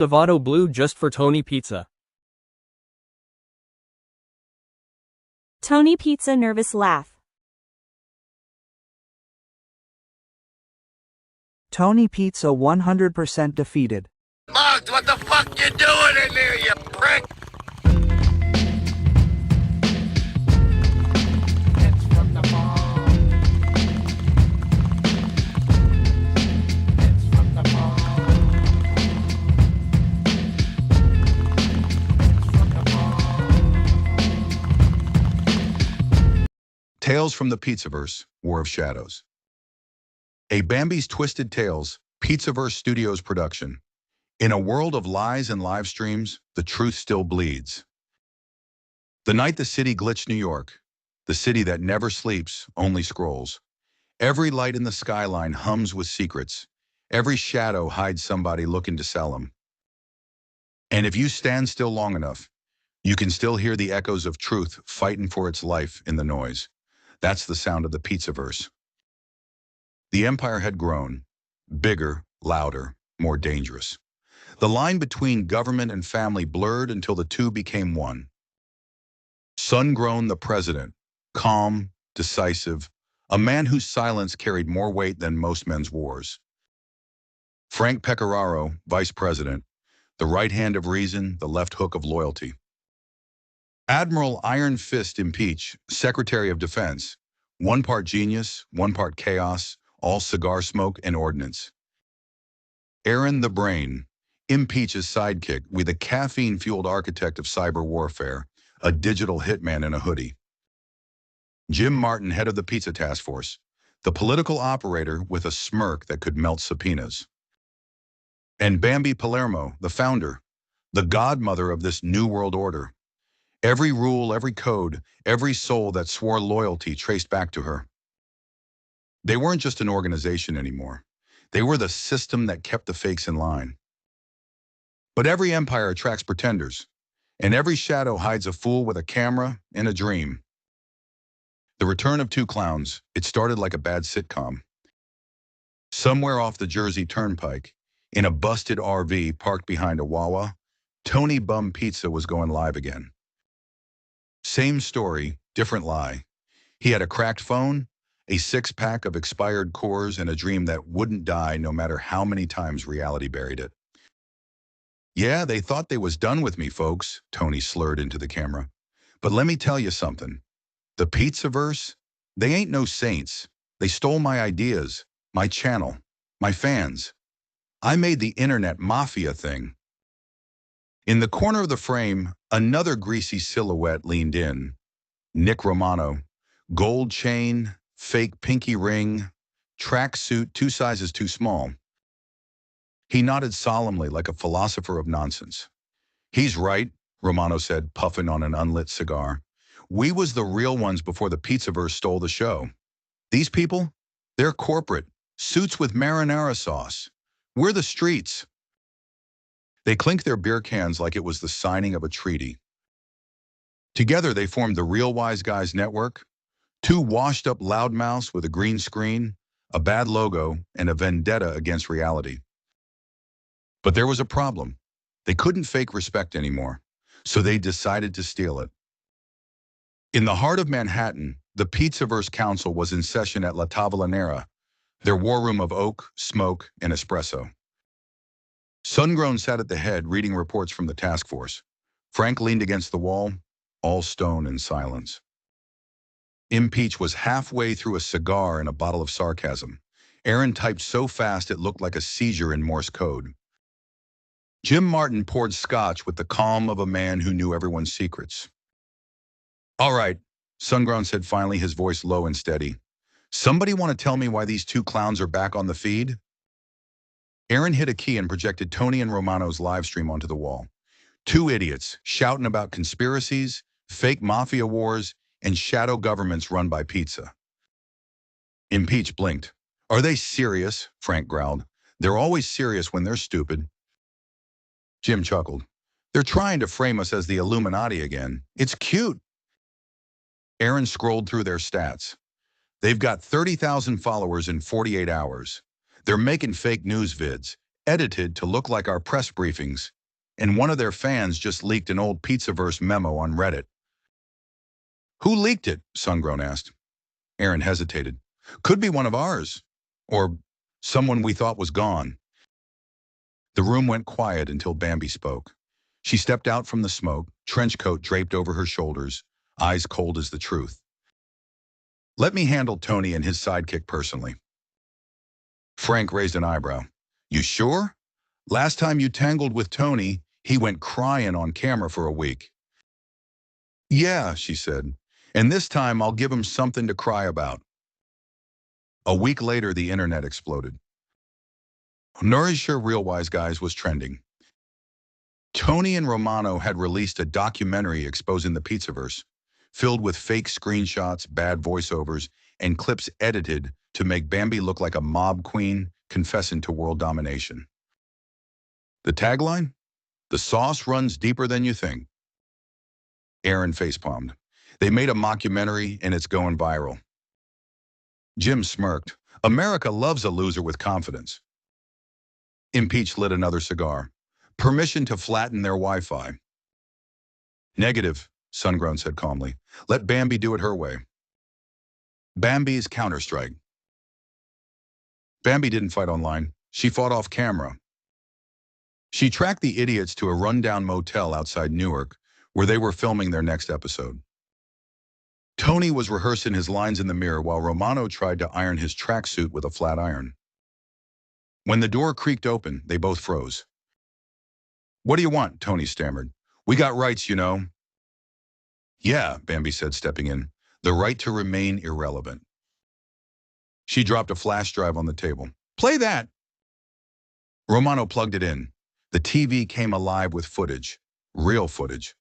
Avato blue just for Tony Pizza. Tony Pizza nervous laugh. Tony Pizza 100% defeated. Mugs, what the fuck you doing in there, you prick? It's from the mall. It's from the mall. It's from the mall. Tales from the Pizzaverse, War of Shadows. A Bambi's Twisted Tales, Pizzaverse Studios production. In a world of lies and live streams, the truth still bleeds. The night the city glitched New York, the city that never sleeps, only scrolls. Every light in the skyline hums with secrets. Every shadow hides somebody looking to sell them. And if you stand still long enough, you can still hear the echoes of truth fighting for its life in the noise. That's the sound of the Pizzaverse. The empire had grown, bigger, louder, more dangerous. The line between government and family blurred until the two became one. Sun-grown the president, calm, decisive, a man whose silence carried more weight than most men's wars. Frank Pecoraro, vice president, the right hand of reason, the left hook of loyalty. Admiral Iron Fist Impeach, secretary of defense, one part genius, one part chaos, all cigar smoke and ordnance. Aaron the Brain, Impeach's sidekick, with a caffeine-fueled architect of cyber warfare, a digital hitman in a hoodie. Jim Martin, head of the Pizza Task Force, the political operator with a smirk that could melt subpoenas. And Bambi Palermo, the founder, the godmother of this new world order. Every rule, every code, every soul that swore loyalty traced back to her. They weren't just an organization anymore. They were the system that kept the fakes in line. But every empire attracts pretenders, and every shadow hides a fool with a camera and a dream. The return of two clowns, it started like a bad sitcom. Somewhere off the Jersey Turnpike, in a busted RV parked behind a Wawa, Tony Bum Pizza was going live again. Same story, different lie. He had a cracked phone, a six-pack of expired cores, and a dream that wouldn't die no matter how many times reality buried it. Yeah, they thought they was done with me, folks, Tony slurred into the camera. But let me tell you something. The Pizzaverse, they ain't no saints. They stole my ideas, my channel, my fans. I made the internet mafia thing. In the corner of the frame, another greasy silhouette leaned in. Nick Romano, gold chain, fake pinky ring, tracksuit 2 sizes too small. He nodded solemnly like a philosopher of nonsense. He's right, Romano said, puffing on an unlit cigar. We was the real ones before the Pizzaverse stole the show. These people, they're corporate, suits with marinara sauce. We're the streets. They clinked their beer cans like it was the signing of a treaty. Together they formed the Real Wise Guys Network, 2 washed-up loudmouths with a green screen, a bad logo, and a vendetta against reality. But there was a problem. They couldn't fake respect anymore, so they decided to steal it. In the heart of Manhattan, the Pizzaverse Council was in session at La Tavola Nera, their war room of oak, smoke, and espresso. Sun-grown sat at the head, reading reports from the task force. Frank leaned against the wall, all stone and silence. Impeach was halfway through a cigar and a bottle of sarcasm. Aaron typed so fast it looked like a seizure in Morse code. Jim Martin poured scotch with the calm of a man who knew everyone's secrets. All right, Sun-grown said finally, his voice low and steady. Somebody want to tell me why these 2 clowns are back on the feed? Aaron hit a key and projected Tony and Romano's live stream onto the wall. 2 idiots shouting about conspiracies, fake mafia wars, and shadow governments run by pizza. Impeach blinked. Are they serious? Frank growled. They're always serious when they're stupid. Jim chuckled. They're trying to frame us as the Illuminati again. It's cute. Aaron scrolled through their stats. They've got 30,000 followers in 48 hours. They're making fake news vids. edited to look like our press briefings, and one of their fans just leaked an old Pizzaverse memo on Reddit. Who leaked it? Sungrown asked. Aaron hesitated. Could be one of ours. Or someone we thought was gone. The room went quiet until Bambi spoke. She stepped out from the smoke, trench coat draped over her shoulders, eyes cold as the truth. Let me handle Tony and his sidekick personally. Frank raised an eyebrow. You sure? Last time you tangled with Tony, he went crying on camera for a week. Yeah, she said, and this time I'll give him something to cry about. A week later, the internet exploded. Nourisher Real Wise Guys was trending. Tony and Romano had released a documentary exposing the Pizzaverse, filled with fake screenshots, bad voiceovers, and clips edited to make Bambi look like a mob queen confessing to world domination. The tagline? The sauce runs deeper than you think. Aaron facepalmed. They made a mockumentary and it's going viral. Jim smirked. America loves a loser with confidence. Impeach lit another cigar. Permission to flatten their Wi-Fi. Negative, Sungrown said calmly. Let Bambi do it her way. Bambi's counterstrike. Bambi didn't fight online. She fought off camera. She tracked the idiots to a rundown motel outside Newark, where they were filming their next episode. Tony was rehearsing his lines in the mirror while Romano tried to iron his tracksuit with a flat iron. When the door creaked open, they both froze. What do you want? Tony stammered. We got rights, you know. Yeah, Bambi said, stepping in. The right to remain irrelevant. She dropped a flash drive on the table. Play that! Romano plugged it in. The TV came alive with footage. Real footage.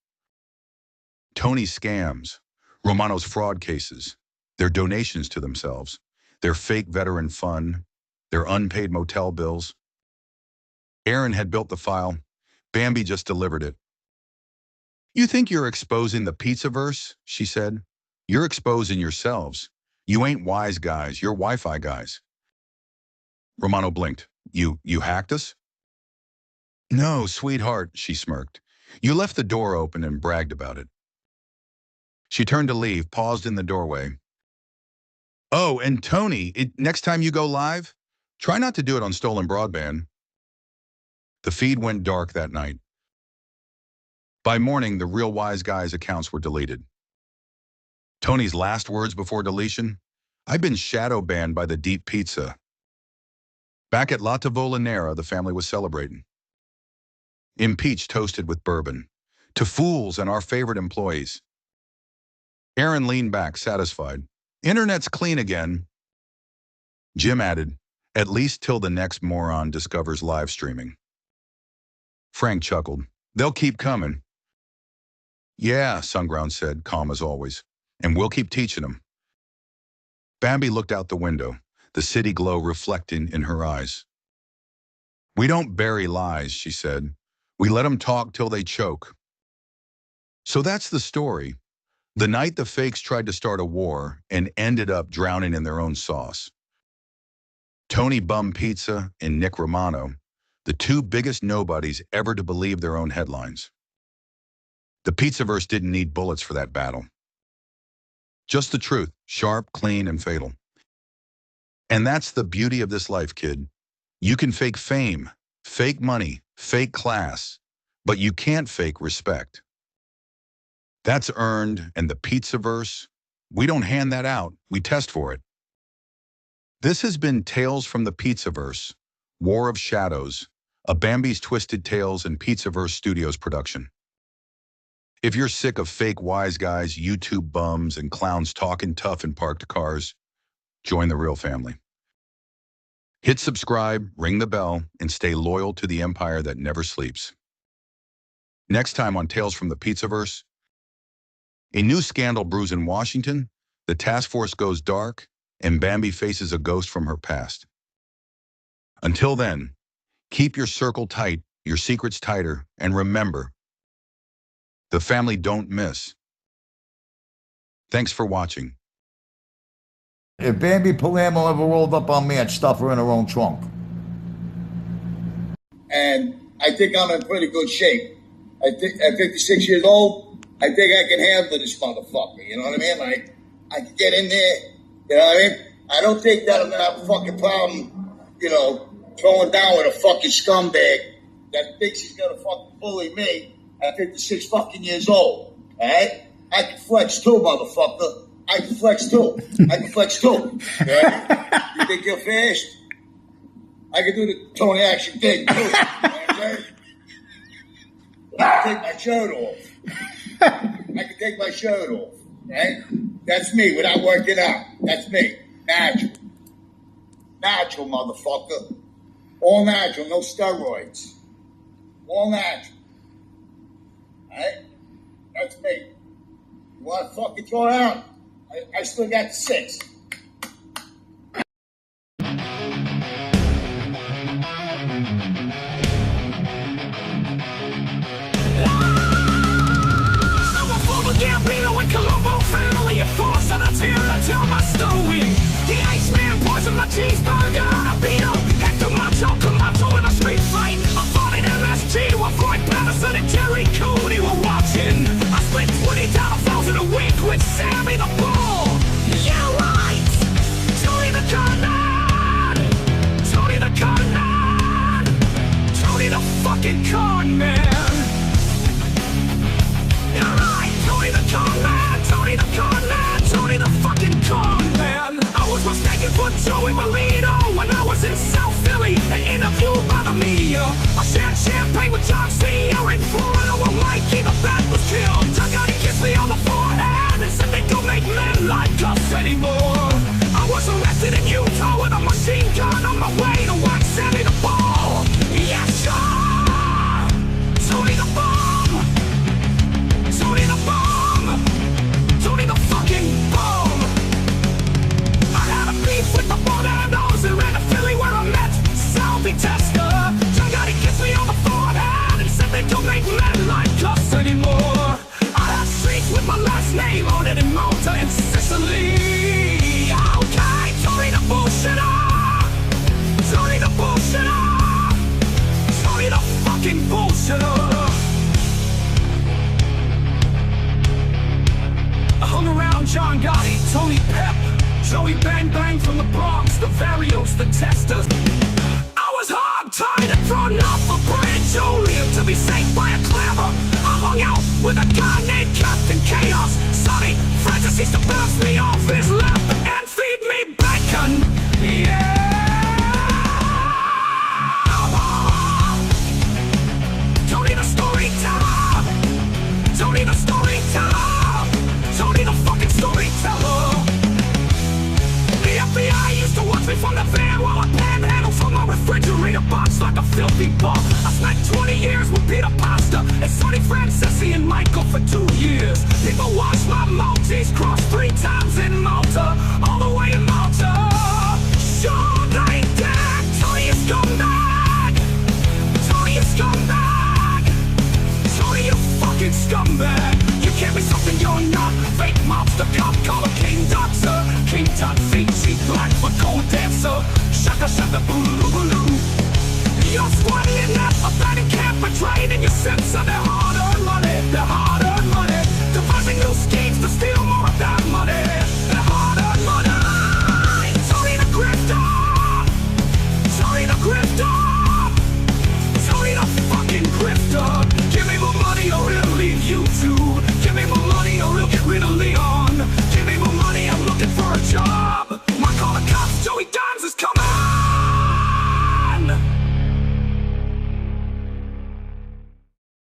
Tony's scams. Romano's fraud cases. Their donations to themselves. Their fake veteran fund. Their unpaid motel bills. Aaron had built the file. Bambi just delivered it. You think you're exposing the Pizzaverse? She said. You're exposing yourselves. You ain't wise guys, you're Wi-Fi guys. Romano blinked. You hacked us? No, sweetheart, she smirked. You left the door open and bragged about it. She turned to leave, paused in the doorway. Oh, and Tony, next time you go live, try not to do it on stolen broadband. The feed went dark that night. By morning, the Real Wise Guys accounts were deleted. Tony's last words before deletion? I've been shadow banned by the Deep Pizza. Back at La Tavolinera, the family was celebrating. Impeach toasted with bourbon. To fools and our favorite employees. Aaron leaned back, satisfied. Internet's clean again. Jim added, at least till the next moron discovers live streaming. Frank chuckled. They'll keep coming. Yeah, Sunground said, calm as always. And we'll keep teaching them. Bambi looked out the window, the city glow reflecting in her eyes. We don't bury lies, she said. We let them talk till they choke. So that's the story. The night the fakes tried to start a war and ended up drowning in their own sauce. Tony Bum Pizza and Nick Romano, the two biggest nobodies ever to believe their own headlines. The Pizzaverse didn't need bullets for that battle. Just the truth, sharp, clean, and fatal. And that's the beauty of this life, kid. You can fake fame, fake money, fake class, but you can't fake respect. That's earned, and the Pizzaverse, we don't hand that out, we test for it. This has been Tales from the Pizzaverse, War of Shadows, a Bambi's Twisted Tales and Pizzaverse Studios production. If you're sick of fake wise guys, YouTube bums, and clowns talking tough in parked cars, join the real family. Hit subscribe, ring the bell, and stay loyal to the empire that never sleeps. Next time on Tales from the Pizzaverse, a new scandal brews in Washington, the task force goes dark, and Bambi faces a ghost from her past. Until then, keep your circle tight, your secrets tighter, and remember, the family don't miss. Thanks for watching. If Bambi Palermo ever rolled up on me, I'd stuff her in her own trunk. and I think I'm in pretty good shape. I think at 56 years old, I think I can handle this motherfucker. You know what I mean? Like, I can get in there. You know what I mean? I don't think that I'm gonna have a fucking problem, you know, throwing down with a fucking scumbag that thinks he's gonna fucking bully me at 56 fucking years old. All right? I can flex too, motherfucker. I can flex too. Okay? You think you're fast? I can do the Tony action thing too. You know what I'm saying? I can take my shirt off. Right? That's me without working out. That's me. Natural. Natural, motherfucker. All natural, no steroids. All natural. Alright? That's me. You want to fucking throw it out? I still got the 6. Tell my story. The Iceman poisoned my cheeseburger. I beat up Hector Camacho in a street fight. I fought in MSG while Floyd Patterson and Jerry Cooney were watching. I split $20,000 a week with Sammy the Bull. Yeah, right. Tony the Con-Man. Tony the Con-Man. Tony the fucking Con-Man. Yeah, right. Tony the Con-Man. Tony the Con-Man. Tony the fucking Con-Man. I was mistaken for Joey Molino when I was in South Philly and interviewed by the media. I shared champagne with John Cena in Florida while Mikey the Bat was killed. He kissed me on the forehead and said they don't make men like us anymore. I was arrested in Utah with a machine gun on my way to watch Sammy the Ball. Yeah, sure. Tony the Bomb. Tony the Bomb. Tony the fucking Bomb. I had a beef with the Bordeaux and ran to Philly where I met Salvi Testa. He kissed me on the forehead and said they don't make men like us anymore. I had streets with my last name on it in Malta and Sicily. Okay, Tony the bullshitter. Tony the bullshitter. Tony the fucking bullshitter. I hung around John Gotti, Tony Pep, Joey Bang Bang from the Bronx, the Varios, the Testers. I was hog-tied and thrown off a bridge, only to be saved by a clever. I hung out with a guy named Captain Chaos. Sonny Francis used to bounce me off his lap and feed me bacon. Yeah! Tony the storyteller. Tony the storyteller. Tony the fucking storyteller. The FBI used to watch me from the van while I panhandled from my refrigerator box like a filthy ball. I spent 20 years with Peter Pasta and Sonny Francesi and Michael for 2 years. People watched my Maltese cross 3 times in Malta, all the way in Malta. Sure they did. Tony is scumbag. Tony is scumbag. Tony, you fucking scumbag. You can't be something you're not. Fake mobster, cop, call him King Doctor. King Tut, feet, cheap, black, but cold dancer. Shaka, shaka, boo-loo-boo-loo. You're squatting in that abandoned camp, betrayed in your sense of their hard-earned money. Their hard